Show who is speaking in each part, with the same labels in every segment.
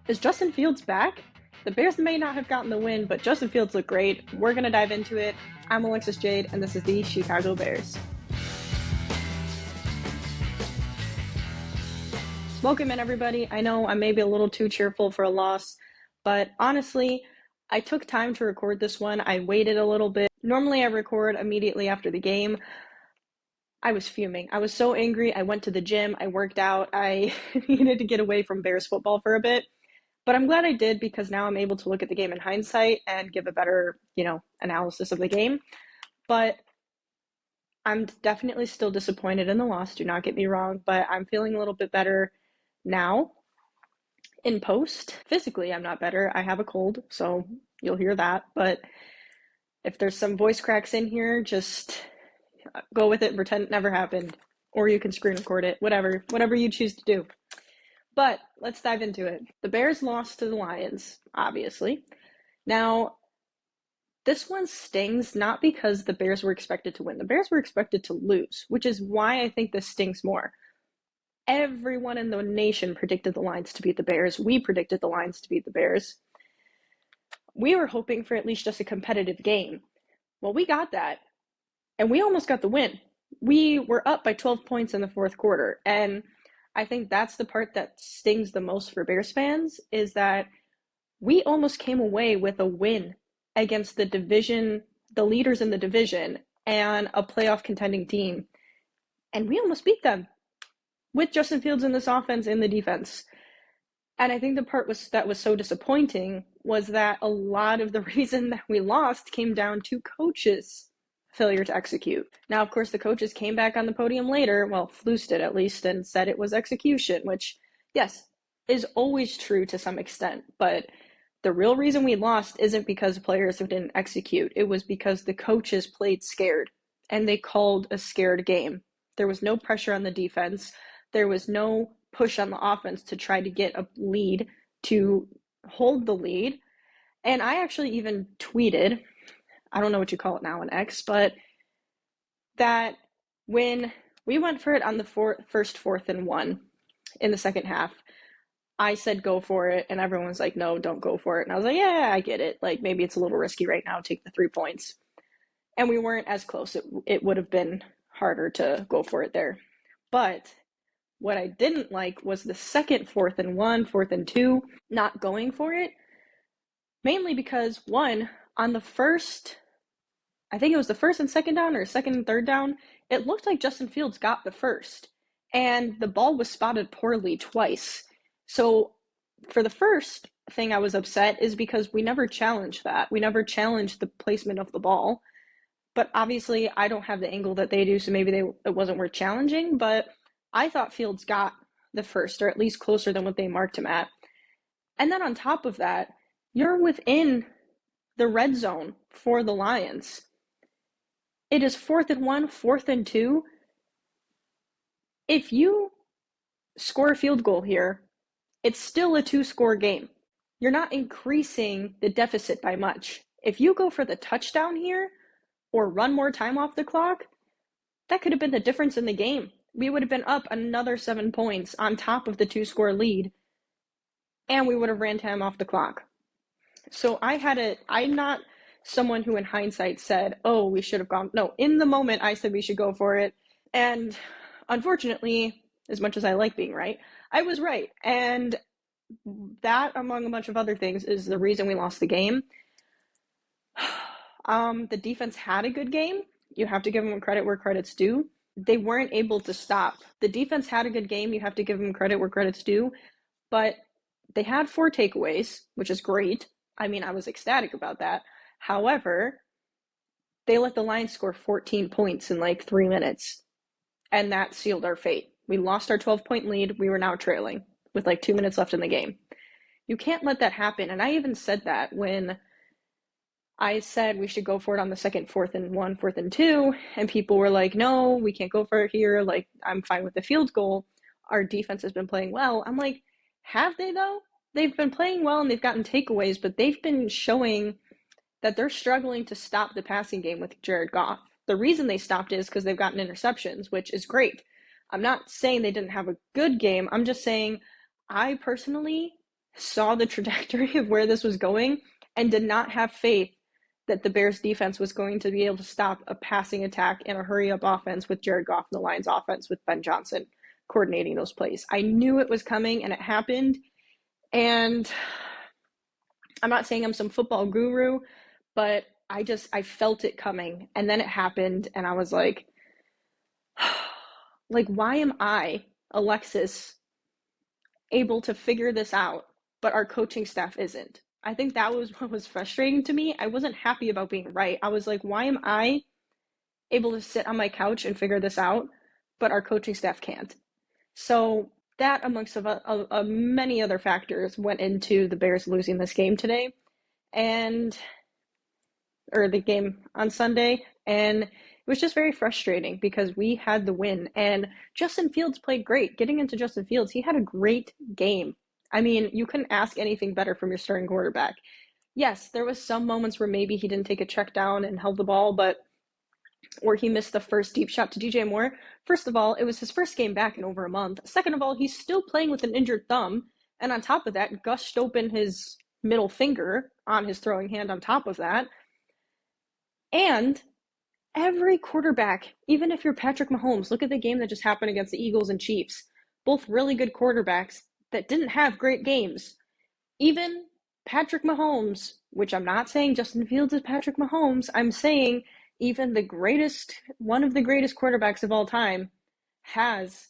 Speaker 1: Is Justin Fields back? The Bears may not have gotten the win, but Justin Fields looked great. We're going to dive into it. I'm Alexis Jade, and this is the Shecago Bears. Welcome in, everybody. I know I'm maybe a little too cheerful for a loss, but honestly, I took time to record this one. I waited a little bit. Normally, I record immediately after the game. I was fuming. I was so angry. I went to the gym. I worked out. I needed to get away from Bears football for a bit. But I'm glad I did, because now I'm able to look at the game in hindsight and give a better, analysis of the game. But I'm definitely still disappointed in the loss, do not get me wrong, but I'm feeling a little bit better now in post. Physically, I'm not better. I have a cold, so you'll hear that. But if there's some voice cracks in here, just go with it and pretend it never happened. Or you can screen record it, whatever you choose to do. But let's dive into it. The Bears lost to the Lions, obviously. Now, this one stings not because the Bears were expected to win. The Bears were expected to lose, which is why I think this stings more. Everyone in the nation predicted the Lions to beat the Bears. We predicted the Lions to beat the Bears. We were hoping for at least just a competitive game. Well, we got that, and we almost got the win. We were up by 12 points in the fourth quarter, and I think that's the part that stings the most for Bears fans, is that we almost came away with a win against the division, the leaders in the division, and a playoff contending team. And we almost beat them with Justin Fields in this offense and the defense. And I think the part that was so disappointing was that a lot of the reason that we lost came down to coaches' failure to execute. Now, of course, the coaches came back on the podium later, well, Flus did at least, and said it was execution, which, yes, is always true to some extent. But the real reason we lost isn't because players didn't execute. It was because the coaches played scared, and they called a scared game. There was no pressure on the defense. There was no push on the offense to try to get a lead, to hold the lead. And I actually even tweeted, I don't know what you call it now on X, but that when we went for it on the first 4th and 1 in the second half, I said go for it, and everyone was like, no, don't go for it. And I was like, yeah, I get it. Like, maybe it's a little risky right now, take the 3 points. And we weren't as close. It would have been harder to go for it there. But what I didn't like was the second 4th and 1, 4th and 2, not going for it. Mainly because, one, on the first, I think it was the first and second down, or second and third down, it looked like Justin Fields got the first. And the ball was spotted poorly twice. So for the first thing I was upset is because we never challenged that. We never challenged the placement of the ball. But obviously I don't have the angle that they do, so maybe it wasn't worth challenging. But I thought Fields got the first, or at least closer than what they marked him at. And then on top of that, you're within the red zone for the Lions. It is 4th and 1, 4th and 2. If you score a field goal here, it's still a 2-score game. You're not increasing the deficit by much. If you go for the touchdown here or run more time off the clock, that could have been the difference in the game. We would have been up another 7 points on top of the 2-score lead, and we would have ran time off the clock. So I'm not someone who in hindsight said, oh, we should have gone. No, in the moment I said we should go for it. And unfortunately, as much as I like being right, I was right. And that, among a bunch of other things, is the reason we lost the game. The defense had a good game. You have to give them credit where credit's due. They weren't able to stop. The defense had a good game. You have to give them credit where credit's due. But they had 4 takeaways, which is great. I mean, I was ecstatic about that. However, they let the Lions score 14 points in like 3 minutes, and that sealed our fate. We lost our 12-point lead. We were now trailing with like 2 minutes left in the game. You can't let that happen. And I even said that when I said we should go for it on the second 4th and 1, 4th and 2, and people were like, no, we can't go for it here. Like, I'm fine with the field goal. Our defense has been playing well. I'm like, have they though? They've been playing well and they've gotten takeaways, but they've been showing that they're struggling to stop the passing game with Jared Goff. The reason they stopped is because they've gotten interceptions, which is great. I'm not saying they didn't have a good game. I'm just saying I personally saw the trajectory of where this was going and did not have faith that the Bears defense was going to be able to stop a passing attack and a hurry up offense with Jared Goff and the Lions offense with Ben Johnson coordinating those plays. I knew it was coming and it happened. And I'm not saying I'm some football guru, but I felt it coming, and then it happened, and I was like, why am I, Alexis, able to figure this out, but our coaching staff isn't? I think that was what was frustrating to me. I wasn't happy about being right. I was like, why am I able to sit on my couch and figure this out, but our coaching staff can't? So that, amongst many other factors, went into the Bears losing this game today, or the game on Sunday, and it was just very frustrating because we had the win, and Justin Fields played great. Getting into Justin Fields, he had a great game. I mean, you couldn't ask anything better from your starting quarterback. Yes, there was some moments where maybe he didn't take a check down and held the ball, or he missed the first deep shot to DJ Moore. First of all, it was his first game back in over a month. Second of all, he's still playing with an injured thumb, and on top of that, gushed open his middle finger on his throwing hand on top of that. And every quarterback, even if you're Patrick Mahomes, look at the game that just happened against the Eagles and Chiefs. Both really good quarterbacks that didn't have great games. Even Patrick Mahomes, which I'm not saying Justin Fields is Patrick Mahomes, I'm saying even one of the greatest quarterbacks of all time has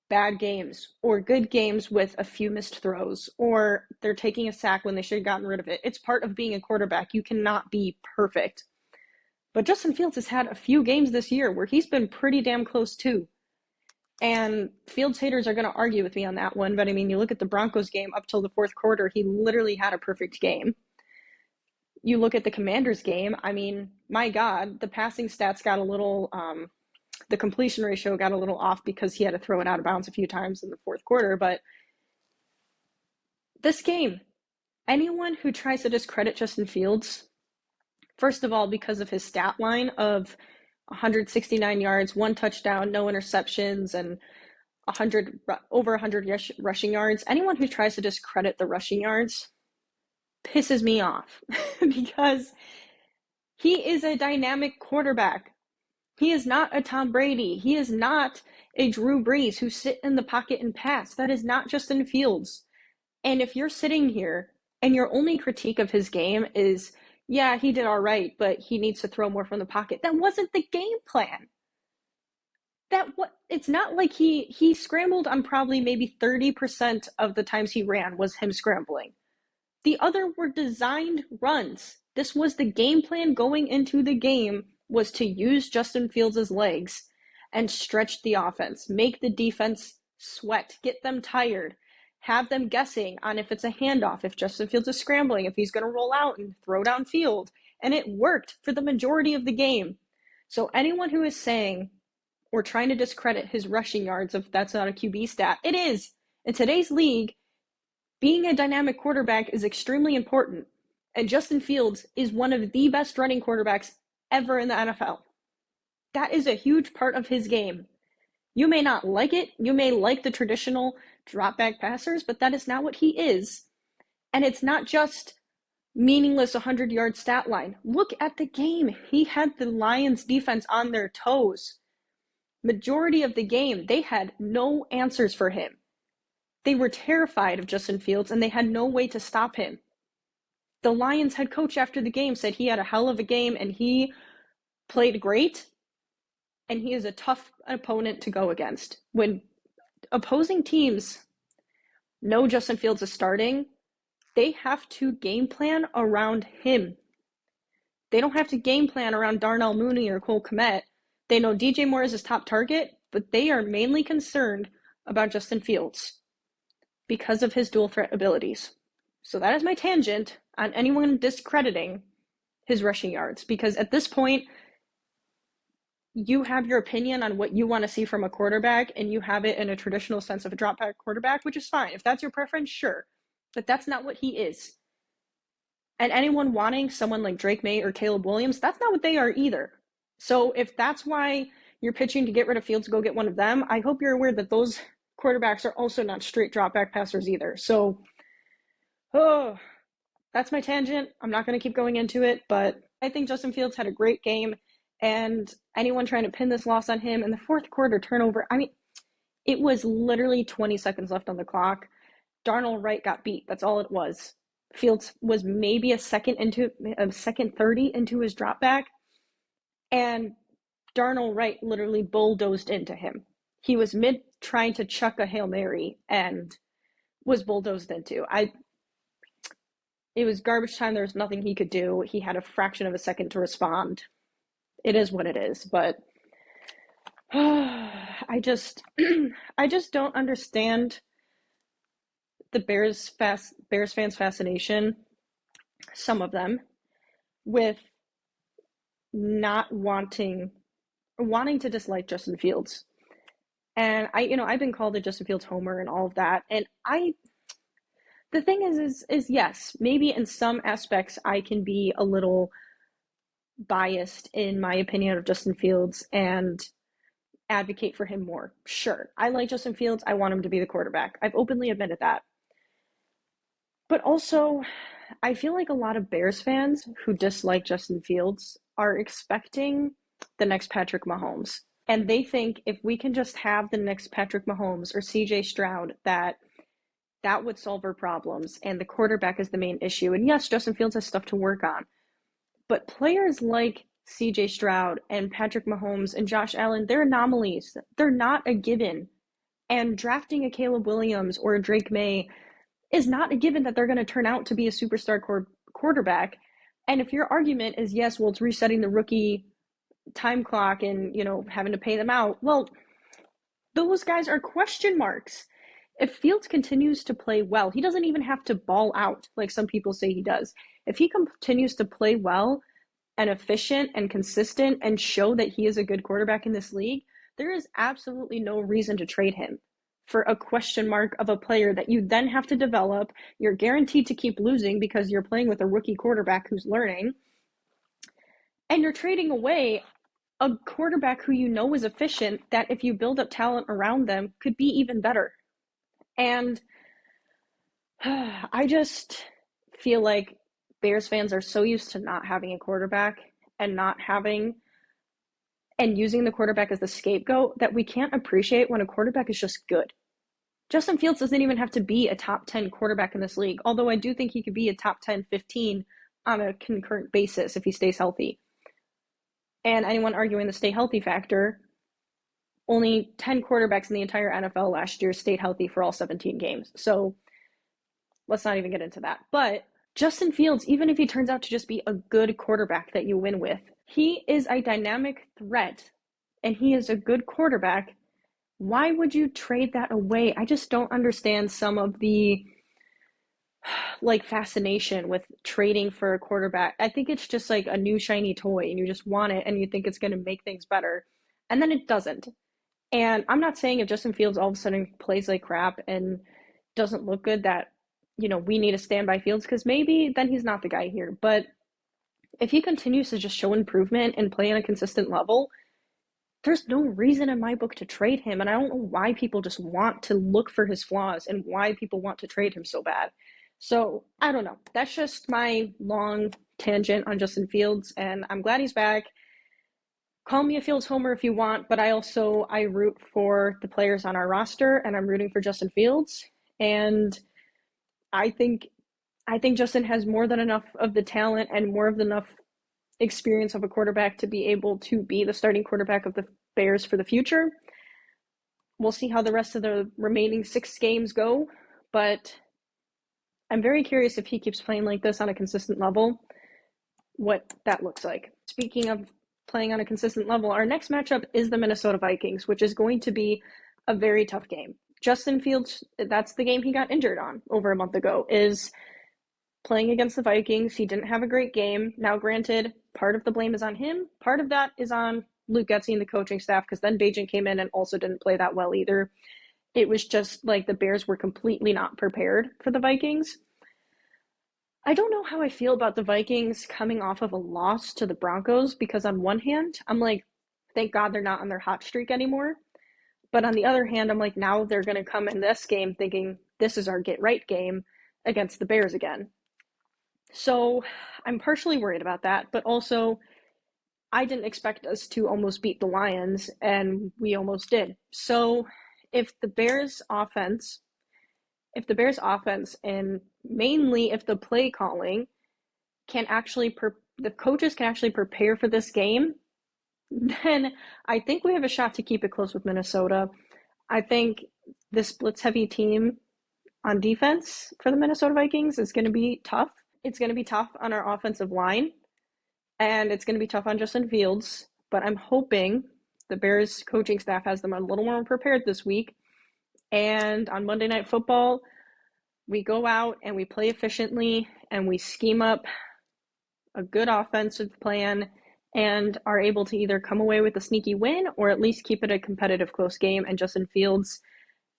Speaker 1: bad games or good games with a few missed throws, or they're taking a sack when they should have gotten rid of it. It's part of being a quarterback. You cannot be perfect. But Justin Fields has had a few games this year where he's been pretty damn close too. And Fields haters are going to argue with me on that one. But I mean, you look at the Broncos game up till the fourth quarter, he literally had a perfect game. You look at the Commanders game, I mean, my God, the passing stats got a little, the completion ratio got a little off because he had to throw it out of bounds a few times in the fourth quarter. But this game, anyone who tries to discredit Justin Fields, first of all, because of his stat line of 169 yards, 1 touchdown, no interceptions, and over 100 rushing yards. Anyone who tries to discredit the rushing yards pisses me off because he is a dynamic quarterback. He is not a Tom Brady. He is not a Drew Brees who sit in the pocket and pass. That is not Justin Fields. And if you're sitting here and your only critique of his game is, yeah, he did all right, but he needs to throw more from the pocket, that wasn't the game plan. It's not like he scrambled on probably maybe 30% of the times he ran was him scrambling. The other were designed runs. This was the game plan going into the game, was to use Justin Fields' legs and stretch the offense, make the defense sweat, get them tired, have them guessing on if it's a handoff, if Justin Fields is scrambling, if he's going to roll out and throw downfield. And it worked for the majority of the game. So anyone who is saying or trying to discredit his rushing yards, if that's not a QB stat, it is. In today's league, being a dynamic quarterback is extremely important. And Justin Fields is one of the best running quarterbacks ever in the NFL. That is a huge part of his game. You may not like it. You may like the traditional drop back passers, but that is not what he is. And it's not just meaningless 100-yard stat line. Look at the game. He had the Lions defense on their toes. Majority of the game, they had no answers for him. They were terrified of Justin Fields, and they had no way to stop him. The Lions head coach after the game said he had a hell of a game, and he played great, and he is a tough opponent to go against. When opposing teams know Justin Fields is starting, they have to game plan around him. They don't have to game plan around Darnell Mooney or Cole Kmet. They know DJ Moore is his top target, but they are mainly concerned about Justin Fields because of his dual threat abilities. So that is my tangent on anyone discrediting his rushing yards, because at this point, you have your opinion on what you want to see from a quarterback, and you have it in a traditional sense of a drop back quarterback, which is fine. If that's your preference, sure. But that's not what he is. And anyone wanting someone like Drake May or Caleb Williams, that's not what they are either. So if that's why you're pitching to get rid of Fields to go get one of them, I hope you're aware that those quarterbacks are also not straight drop back passers either. So Oh, that's my tangent. I'm not going to keep going into it, but I think Justin Fields had a great game, and anyone trying to pin this loss on him in the fourth quarter turnover, I mean, it was literally 20 seconds left on the clock. Darnell Wright got beat. That's all it was. Fields was maybe a second 30 into his drop back, and Darnell Wright literally bulldozed into him. He was mid trying to chuck a Hail Mary and was bulldozed into. It was garbage time. There was nothing he could do. He had a fraction of a second to respond. It is what it is, but I just don't understand the Bears fans' fascination, some of them, with not wanting to dislike Justin Fields. And I've been called a Justin Fields homer and all of that. And the thing is yes, maybe in some aspects I can be a little biased in my opinion of Justin Fields and advocate for him more. Sure, I like Justin Fields. I want him to be the quarterback. I've openly admitted that. But also, I feel like a lot of Bears fans who dislike Justin Fields are expecting the next Patrick Mahomes. And they think if we can just have the next Patrick Mahomes or CJ Stroud, that would solve our problems. And the quarterback is the main issue. And yes, Justin Fields has stuff to work on. But players like CJ Stroud and Patrick Mahomes and Josh Allen, they're anomalies. They're not a given. And drafting a Caleb Williams or a Drake May is not a given that they're going to turn out to be a superstar quarterback. And if your argument is, yes, well, it's resetting the rookie time clock and, having to pay them out, well, those guys are question marks. If Fields continues to play well, he doesn't even have to ball out like some people say he does. If he continues to play well and efficient and consistent and show that he is a good quarterback in this league, there is absolutely no reason to trade him for a question mark of a player that you then have to develop. You're guaranteed to keep losing because you're playing with a rookie quarterback who's learning. And you're trading away a quarterback who you know is efficient, that if you build up talent around them could be even better. And I just feel like Bears fans are so used to not having a quarterback and using the quarterback as the scapegoat that we can't appreciate when a quarterback is just good. Justin Fields doesn't even have to be a top 10 quarterback in this league, although I do think he could be a top 10, 15 on a concurrent basis if he stays healthy. And anyone arguing the stay healthy factor, only 10 quarterbacks in the entire NFL last year stayed healthy for all 17 games. So let's not even get into that. But Justin Fields, even if he turns out to just be a good quarterback that you win with, he is a dynamic threat and he is a good quarterback. Why would you trade that away? I just don't understand some of the fascination with trading for a quarterback. I think it's just like a new shiny toy and you just want it and you think it's going to make things better. And then it doesn't. And I'm not saying if Justin Fields all of a sudden plays like crap and doesn't look good that, we need to stand by Fields, because maybe then he's not the guy here. But if he continues to just show improvement and play on a consistent level, there's no reason in my book to trade him. And I don't know why people just want to look for his flaws and why people want to trade him so bad. So I don't know. That's just my long tangent on Justin Fields, and I'm glad he's back. Call me a Fields homer if you want, but I root for the players on our roster, and I'm rooting for Justin Fields. And I think Justin has more than enough of the talent and more of enough experience of a quarterback to be able to be the starting quarterback of the Bears for the future. We'll see how the rest of the remaining 6 games go, but I'm very curious if he keeps playing like this on a consistent level, what that looks like. Speaking of playing on a consistent level, our next matchup is the Minnesota Vikings, which is going to be a very tough game. Justin Fields, that's the game he got injured on over a month ago, is playing against the Vikings. He didn't have a great game. Now, granted, part of the blame is on him. Part of that is on Luke Getsy and the coaching staff, because then Bajan came in and also didn't play that well either. It was just like the Bears were completely not prepared for the Vikings. I don't know how I feel about the Vikings coming off of a loss to the Broncos, because on one hand, I'm like, thank God they're not on their hot streak anymore. But on the other hand, I'm like, now they're going to come in this game thinking this is our get right game against the Bears again. So I'm partially worried about that, but also I didn't expect us to almost beat the Lions, and we almost did. So if the Bears offense, and mainly if the play calling can actually, the coaches can actually prepare for this game, then I think we have a shot to keep it close with Minnesota. I think this blitz-heavy team on defense for the Minnesota Vikings is going to be tough. It's going to be tough on our offensive line, and it's going to be tough on Justin Fields, but I'm hoping the Bears coaching staff has them a little more prepared this week. And on Monday Night Football, we go out and we play efficiently and we scheme up a good offensive plan and are able to either come away with a sneaky win or at least keep it a competitive close game, and Justin Fields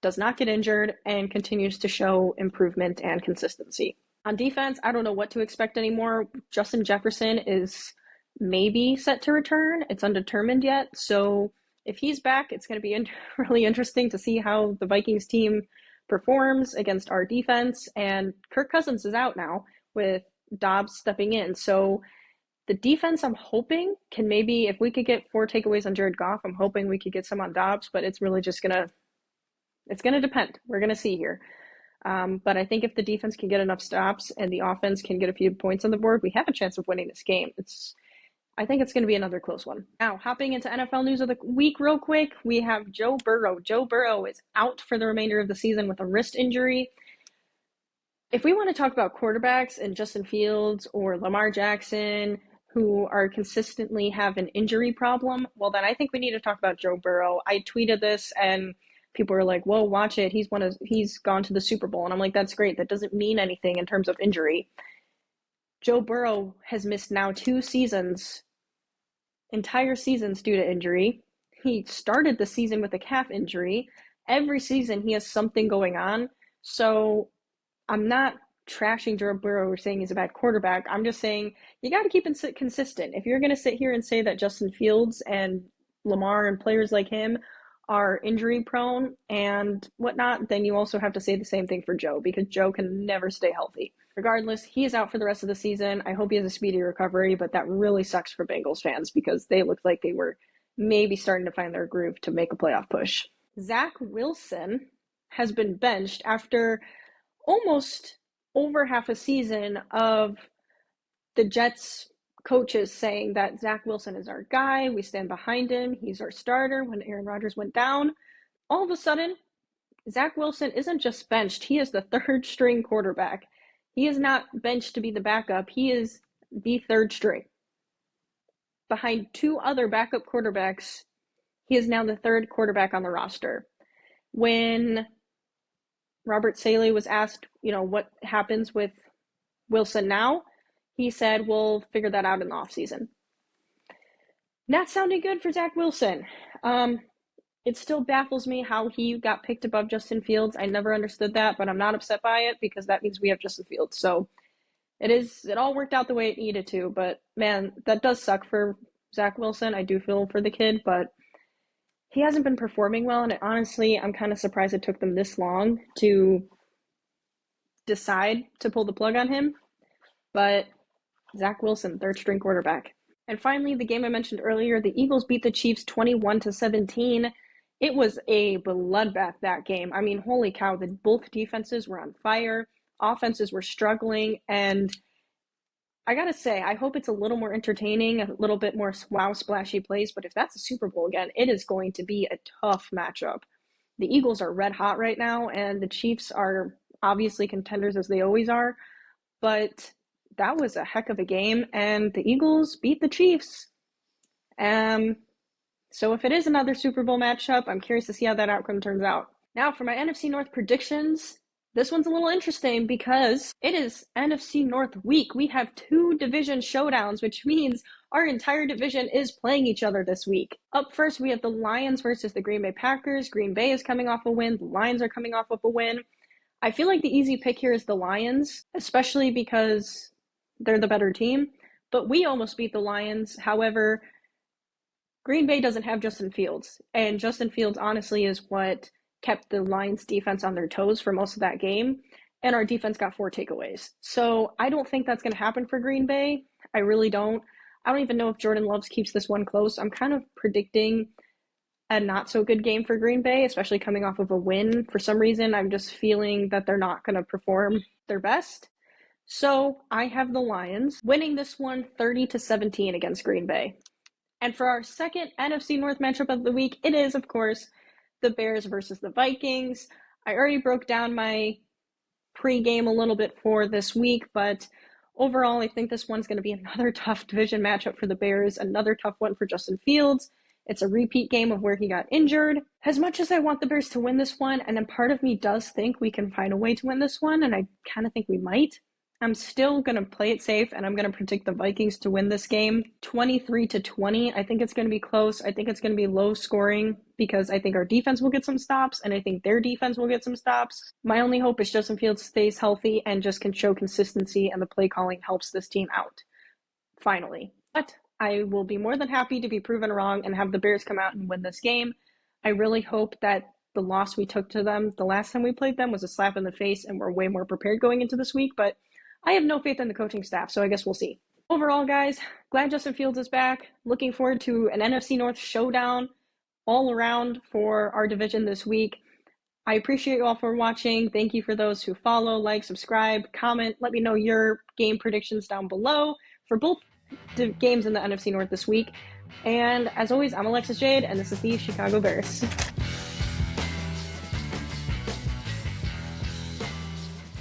Speaker 1: does not get injured and continues to show improvement and consistency. On defense, I don't know what to expect anymore. Justin Jefferson is maybe set to return. It's undetermined yet. So if he's back, it's going to be really interesting to see how the Vikings team performs against our defense. And Kirk Cousins is out now with Dobbs stepping in. So the defense, I'm hoping, can maybe, if we could get 4 takeaways on Jared Goff, I'm hoping we could get some on Dobbs, but it's really just it's going to depend. We're going to see here. But I think if the defense can get enough stops and the offense can get a few points on the board, we have a chance of winning this game. I think it's going to be another close one. Now, hopping into NFL news of the week real quick, we have Joe Burrow. Joe Burrow is out for the remainder of the season with a wrist injury. If we want to talk about quarterbacks and Justin Fields or Lamar Jackson, who are consistently have an injury problem, well, then I think we need to talk about Joe Burrow. I tweeted this and people were like, whoa, watch it. He's gone to the Super Bowl. And I'm like, that's great. That doesn't mean anything in terms of injury. Joe Burrow has missed now 2 seasons, entire seasons due to injury. He started the season with a calf injury. Every season he has something going on. So I'm not trashing Joe Burrow or saying he's a bad quarterback. I'm just saying you got to keep it consistent. If you're going to sit here and say that Justin Fields and Lamar and players like him are injury prone and whatnot, then you also have to say the same thing for Joe, because Joe can never stay healthy. Regardless, he is out for the rest of the season. I hope he has a speedy recovery, but that really sucks for Bengals fans because they looked like they were maybe starting to find their groove to make a playoff push. Zach Wilson has been benched after almost over half a season of the Jets coaches saying that Zach Wilson is our guy. We stand behind him. He's our starter. When Aaron Rodgers went down, all of a sudden, Zach Wilson isn't just benched. He is the 3rd string quarterback. He is not benched to be the backup. He is the 3rd string. Behind 2 other backup quarterbacks, he is now the 3rd quarterback on the roster. When Robert Saleh was asked, what happens with Wilson now, he said, we'll figure that out in the offseason. Not sounding good for Zach Wilson. It still baffles me how he got picked above Justin Fields. I never understood that, but I'm not upset by it because that means we have Justin Fields. So it all worked out the way it needed to, but man, that does suck for Zach Wilson. I do feel for the kid, but he hasn't been performing well, and honestly, I'm kind of surprised it took them this long to decide to pull the plug on him. But Zach Wilson, 3rd string quarterback. And finally, the game I mentioned earlier, the Eagles beat the Chiefs 21-17. It was a bloodbath, that game. I mean, holy cow, both defenses were on fire. Offenses were struggling, and I gotta say, I hope it's a little more entertaining, a little bit more wow splashy plays, but if that's a Super Bowl again, it is going to be a tough matchup. The Eagles are red hot right now, and the Chiefs are obviously contenders as they always are, but that was a heck of a game, and the Eagles beat the Chiefs. So if it is another Super Bowl matchup, I'm curious to see how that outcome turns out. Now for my NFC North predictions, this one's a little interesting because it is NFC North week. We have 2 division showdowns, which means our entire division is playing each other this week. Up first, we have the Lions versus the Green Bay Packers. Green Bay is coming off a win. The Lions are coming off of a win. I feel like the easy pick here is the Lions, especially because they're the better team. But we almost beat the Lions. However, Green Bay doesn't have Justin Fields. And Justin Fields, honestly, is what kept the Lions defense on their toes for most of that game. and our defense got 4 takeaways. So I don't think that's going to happen for Green Bay. I really don't. I don't even know if Jordan Love keeps this one close. I'm kind of predicting a not so good game for Green Bay, especially coming off of a win. For some reason, I'm just feeling that they're not going to perform their best. So I have the Lions winning this one 30-17 against Green Bay. And for our second NFC North matchup of the week, it is, of course, the Bears versus the Vikings. I already broke down my pregame a little bit for this week, but overall, I think this one's going to be another tough division matchup for the Bears, another tough one for Justin Fields. It's a repeat game of where he got injured. As much as I want the Bears to win this one, and then part of me does think we can find a way to win this one, and I kind of think we might, I'm still going to play it safe, and I'm going to predict the Vikings to win this game 23-20. I think it's going to be close. I think it's going to be low scoring because I think our defense will get some stops, and I think their defense will get some stops. My only hope is Justin Fields stays healthy and just can show consistency, and the play calling helps this team out. Finally. But I will be more than happy to be proven wrong and have the Bears come out and win this game. I really hope that the loss we took to them the last time we played them was a slap in the face and we're way more prepared going into this week, but I have no faith in the coaching staff, so I guess we'll see. Overall, guys, glad Justin Fields is back. Looking forward to an NFC North showdown all around for our division this week. I appreciate you all for watching. Thank you for those who follow, like, subscribe, comment. Let me know your game predictions down below for both games in the NFC North this week. And as always, I'm Alexis Jade, and this is the Shecago Bears.